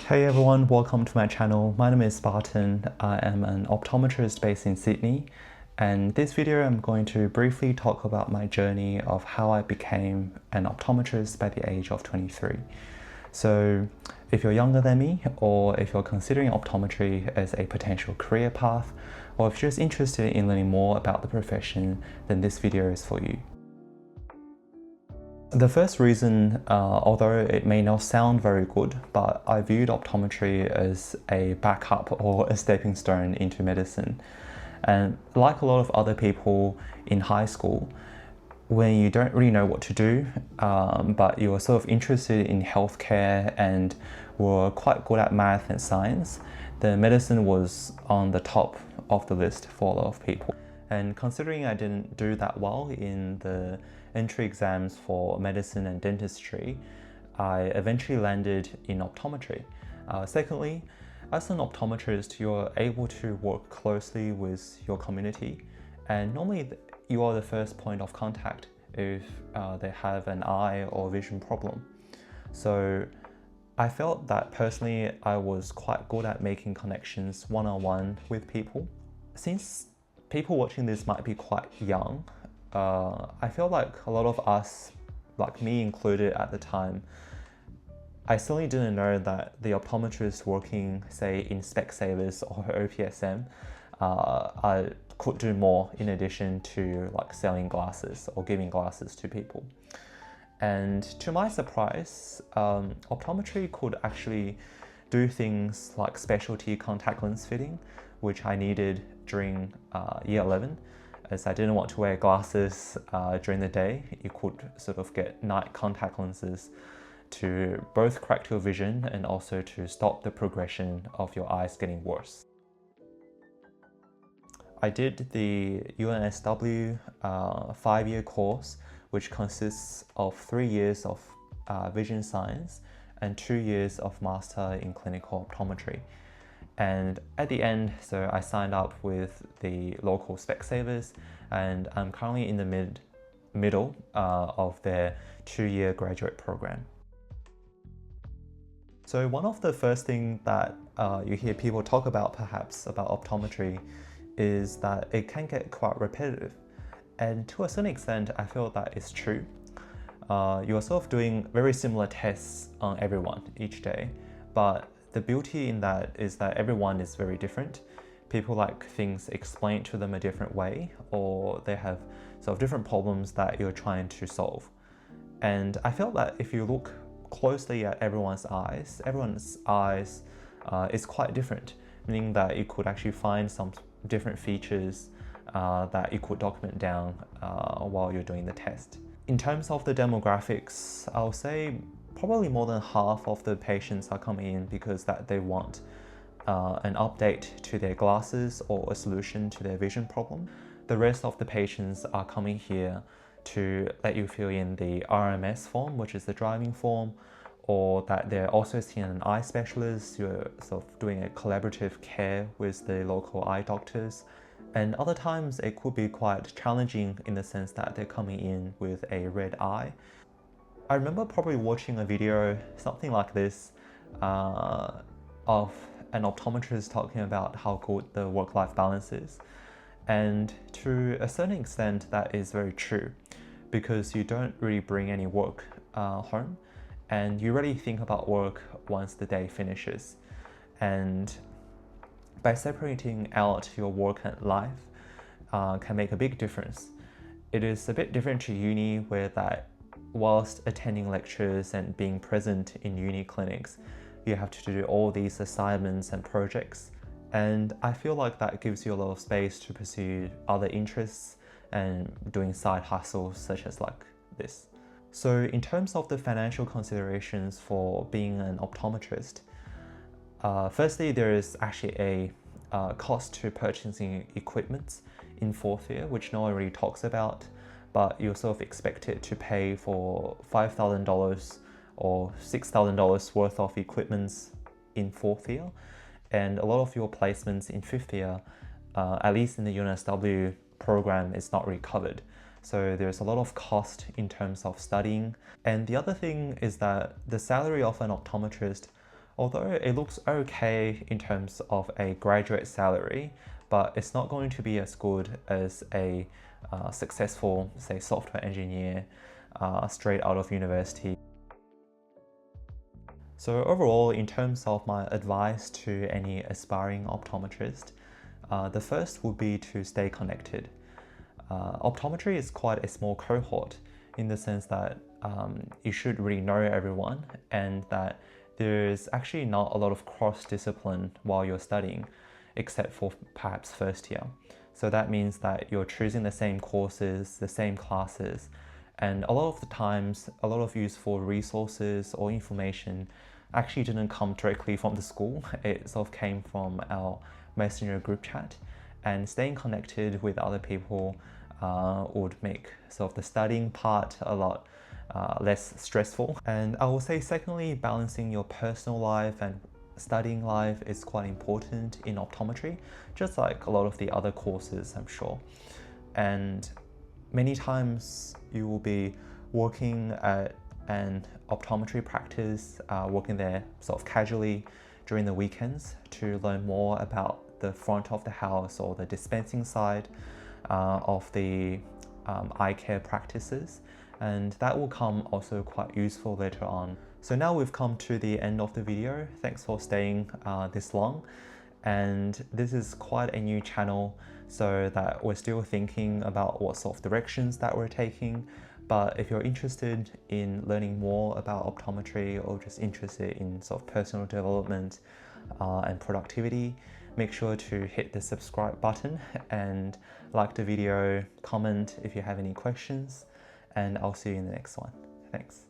Hey everyone, welcome to my channel. My name is Spartan. I am an optometrist based in Sydney, and this video I'm going to briefly talk about my journey of how I became an optometrist by the age of 23. So if you're younger than me, or if you're considering optometry as a potential career path, or if you're just interested in learning more about the profession, then this video is for you. The first reason, although it may not sound very good, but I viewed optometry as a backup or a stepping stone into medicine. And like a lot of other people in high school, when you don't really know what to do, but you are sort of interested in healthcare and were quite good at math and science, then medicine was on the top of the list for a lot of people. And considering I didn't do that well in the entry exams for medicine and dentistry, I eventually landed in optometry. Secondly, as an optometrist, you're able to work closely with your community, and normally you are the first point of contact if they have an eye or vision problem. So I felt that personally I was quite good at making connections one-on-one with people. Since people watching this might be quite young, I feel like a lot of us, like me included at the time, I certainly didn't know that the optometrist working, say, in Specsavers or OPSM, I could do more in addition to like selling glasses or giving glasses to people. And to my surprise, optometry could actually do things like specialty contact lens fitting, which I needed during year 11. As I didn't want to wear glasses during the day, you could sort of get night contact lenses to both correct your vision and also to stop the progression of your eyes getting worse. I did the UNSW 5-year course, which consists of 3 years of vision science and 2 years of master in clinical optometry. And at the end, so I signed up with the local Specsavers, and I'm currently in the middle of their 2-year graduate program. So one of the first things that you hear people talk about perhaps about optometry is that it can get quite repetitive. And to a certain extent, I feel that is true. You are sort of doing very similar tests on everyone each day, but the beauty in that is that everyone is very different. People like things explained to them a different way, or they have sort of different problems that you're trying to solve. And I felt that if you look closely at everyone's eyes is quite different, meaning that you could actually find some different features that you could document down while you're doing the test. In terms of the demographics, I'll say probably more than half of the patients are coming in because that they want an update to their glasses or a solution to their vision problem. The rest of the patients are coming here to let you fill in the RMS form, which is the driving form, or that they're also seeing an eye specialist. You're sort of doing a collaborative care with the local eye doctors. And other times it could be quite challenging in the sense that they're coming in with a red eye. I remember probably watching a video, something like this, of an optometrist talking about how good the work-life balance is. And to a certain extent, that is very true, because you don't really bring any work home, and you really think about work once the day finishes. And by separating out your work and life can make a big difference. It is a bit different to uni, where that whilst attending lectures and being present in uni clinics, you have to do all these assignments and projects. And I feel like that gives you a lot of space to pursue other interests and doing side hustles such as like this. So in terms of the financial considerations for being an optometrist, firstly, there is actually a cost to purchasing equipment in 4th year, which no one really talks about, but you're sort of expected to pay for $5,000 or $6,000 worth of equipment in 4th year. And a lot of your placements in 5th year, at least in the UNSW program, is not really covered. So there's a lot of cost in terms of studying. And the other thing is that the salary of an optometrist Although it looks okay in terms of a graduate salary, but it's not going to be as good as a successful, say, software engineer straight out of university. So overall, in terms of my advice to any aspiring optometrist, the first would be to stay connected. Optometry is quite a small cohort in the sense that you should really know everyone, and that there's actually not a lot of cross-discipline while you're studying, except for perhaps first year. So that means that you're choosing the same courses, the same classes, and a lot of the times, a lot of useful resources or information actually didn't come directly from the school. It sort of came from our messenger group chat, and staying connected with other people would make sort of the studying part a lot less stressful. And I will say secondly, balancing your personal life and studying life is quite important in optometry, just like a lot of the other courses, I'm sure. And many times you will be working at an optometry practice, working there sort of casually during the weekends to learn more about the front of the house or the dispensing side of the eye care practices, and that will come also quite useful later on. So now we've come to the end of the video. Thanks for staying this long. And this is quite a new channel, so that we're still thinking about what sort of directions that we're taking. But if you're interested in learning more about optometry, or just interested in sort of personal development and productivity, make sure to hit the subscribe button and like the video, comment if you have any questions, and I'll see you in the next one. Thanks.